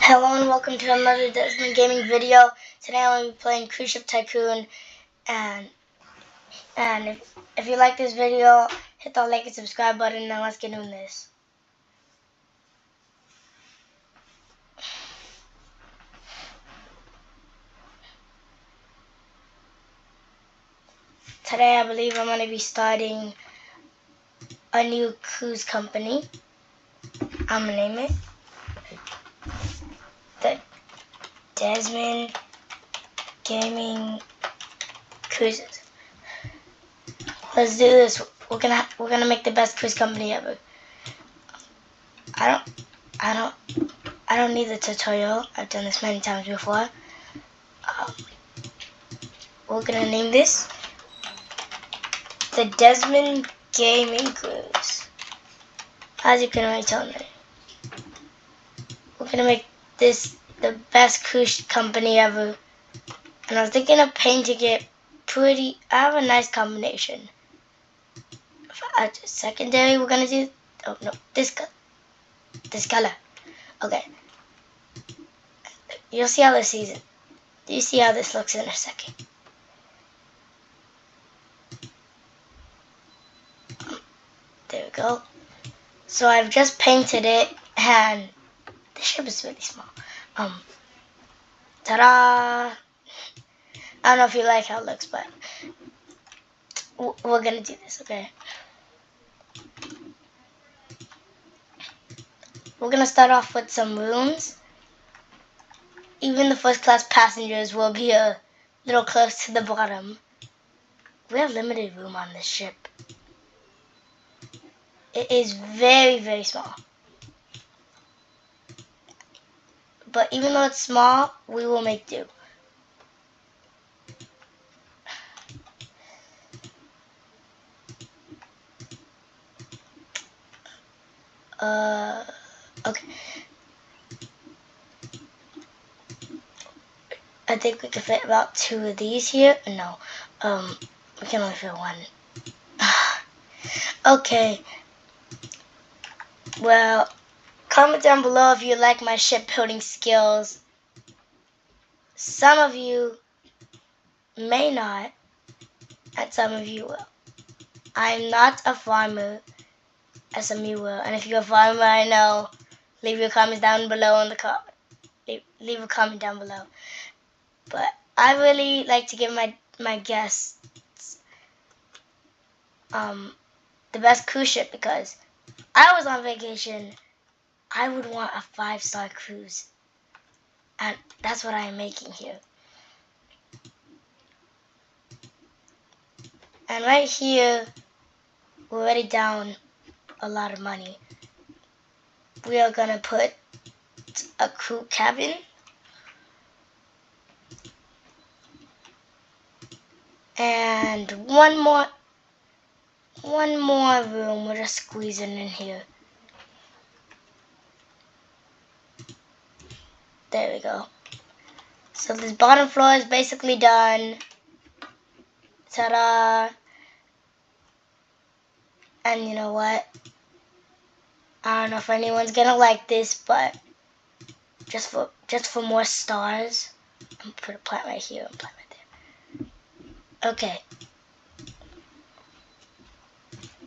Hello and welcome to another Desmond Gaming video. Today I'm going to be playing Cruise Ship Tycoon, and if you like this video, hit the like and subscribe button, and let's get into this. Today I believe I'm going to be starting a new cruise company. I'm going to name it the Desmond Gaming Cruises. Let's do this. We're gonna make the best cruise company ever. I don't need the tutorial. I've done this many times before. We're gonna name this the Desmond Gaming Cruise. As you can already tell me, we're gonna make this the best cruise company ever. And I was thinking of painting it pretty. I have a nice combination. Secondary, we're gonna do. Oh no, this color. Okay. You'll see how this season. You see how this looks in a second. There we go. So I've just painted it, and the ship is really small. Ta-da! I don't know if you like how it looks, but we're gonna do this, okay? We're gonna start off with some rooms. Even the first class passengers will be a little close to the bottom. We have limited room on this ship. It is very, very small. But even though it's small, we will make do. Okay. I think we can fit about 2 of these here. No, we can only fit 1. Okay. Well, comment down below if you like my shipbuilding skills. Some of you may not, and some of you will. I'm not a farmer, as some of you will. And if you're a farmer, I know, leave your comments down below in the comment. Leave a comment down below. But I really like to give my guests the best cruise ship, because I was on vacation. I would want a 5-star cruise, and that's what I am making here. And right here, we're already down a lot of money. We are gonna put a crew cabin, and one more room. We're just squeezing in here. There we go. So this bottom floor is basically done. Ta-da! And you know what? I don't know if anyone's gonna like this, but just for more stars, I'm gonna put a plant right here and a plant right there. Okay.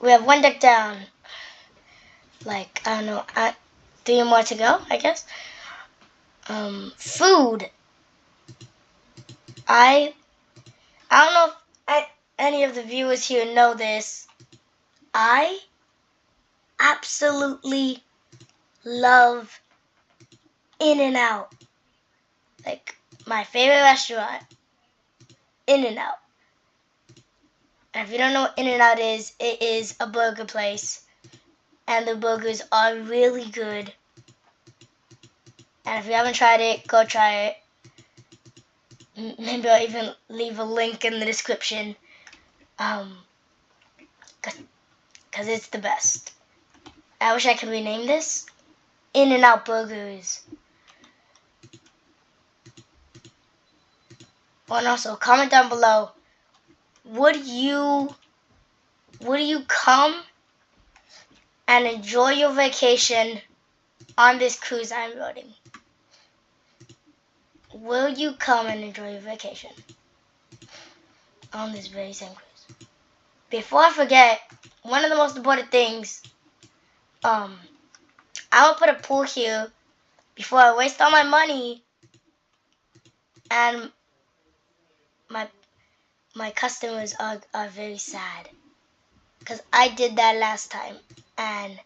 We have 1 deck down. Like, I don't know, 3 more to go, I guess. Food. I don't know if any of the viewers here know this. I absolutely love In-N-Out. Like, my favorite restaurant, In-N-Out. And if you don't know what In-N-Out is, it is a burger place. And the burgers are really good. And if you haven't tried it, go try it. Maybe I'll even leave a link in the description. Because it's the best. I wish I could rename this In-N-Out Burgers. And also, comment down below, would you come and enjoy your vacation on this cruise I'm building? will you come and enjoy your vacation on this very same cruise? Before I forget, one of the most important things, I will put a pool here before I waste all my money and my customers are very sad because I did that last time, and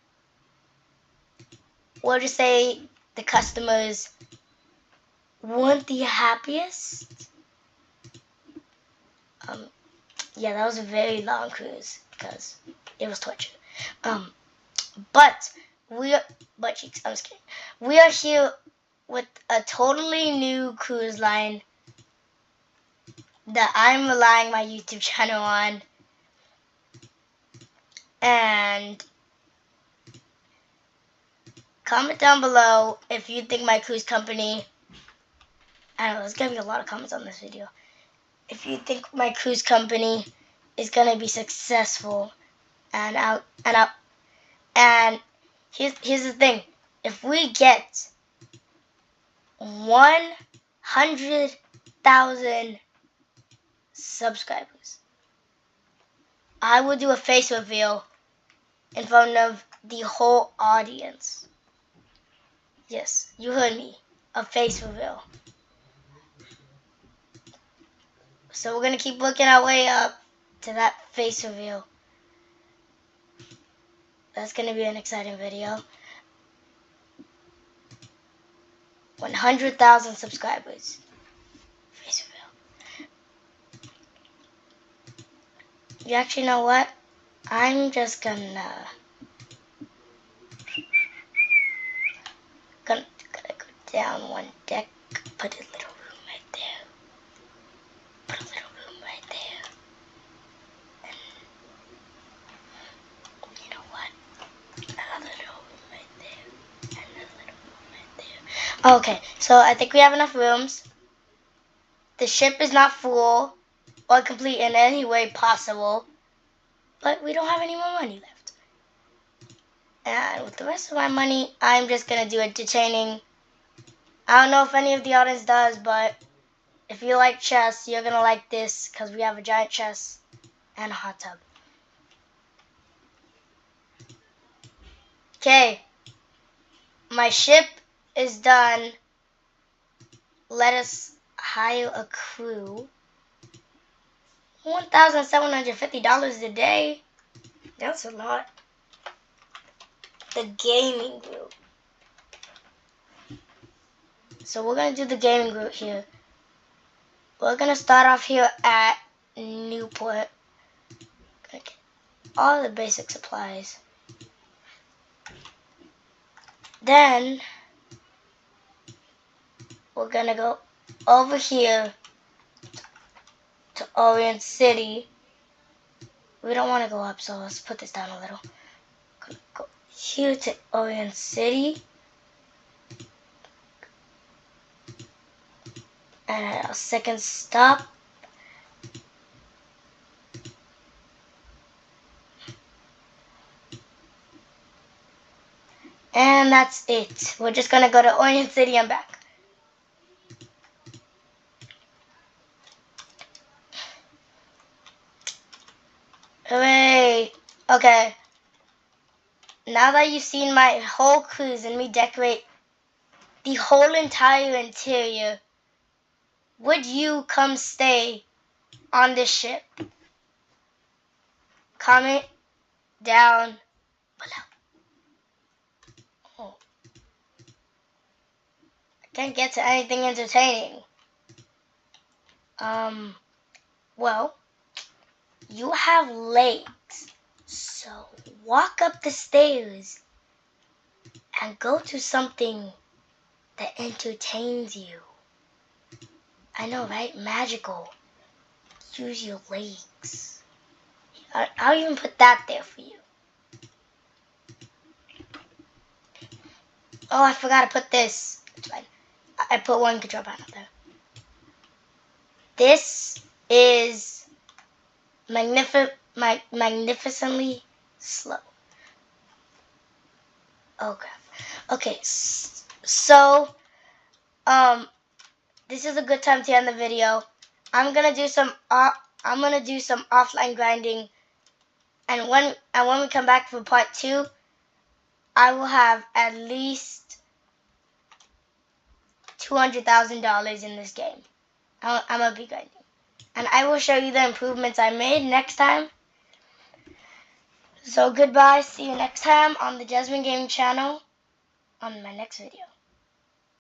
we'll just say the customers weren't the happiest. Yeah, that was a very long cruise because it was torture. But butt cheeks. I'm just kidding. We are here with a totally new cruise line that I'm relying my YouTube channel on, and comment down below if you think my cruise company. I don't know. There's gonna be a lot of comments on this video. If you think my cruise company is gonna be successful, and here's the thing: if we get 100,000 subscribers, I will do a face reveal in front of the whole audience. Yes, you heard me. A face reveal. So we're gonna keep working our way up to that face reveal. That's gonna be an exciting video. 100,000 subscribers. Face reveal. You actually know what? I'm just gonna go down one deck, put a little room right there. Put a little room right there. And you know what? Another little room right there. Another little room right there. Okay, so I think we have enough rooms. The ship is not full or complete in any way possible, but we don't have any more money left. And with the rest of my money, I'm just gonna do entertaining. I don't know if any of the audience does, but if you like chess, you're gonna like this because we have a giant chest and a hot tub. Okay, my ship is done. Let us hire a crew. $1,750 a day. That's a lot. The gaming group. So we're gonna do the gaming group here. We're gonna start off here at Newport. Gonna get all the basic supplies. Then we're gonna go over here to Orient City. We don't want to go up, so let's put this down a little. Gonna go here to Orient City. And at our second stop, and that's it. We're just gonna go to Orient City and back. Hooray! Okay. Now that you've seen my whole cruise and me decorate the whole entire interior, would you come stay on this ship? Comment down below. Oh. I can't get to anything entertaining. Well, you have legs, so walk up the stairs and go to something that entertains you. I know, right? Magical. Use your legs. I'll even put that there for you. Oh, I forgot to put this. It's fine. I put one control panel there. This is magnificently slow. Okay. Okay. So, this is a good time to end the video. I'm gonna do some offline grinding, and when we come back for part 2, I will have at least $200,000 in this game. I'm gonna be grinding, and I will show you the improvements I made next time. So goodbye. See you next time on the Jasmine Gaming channel on my next video.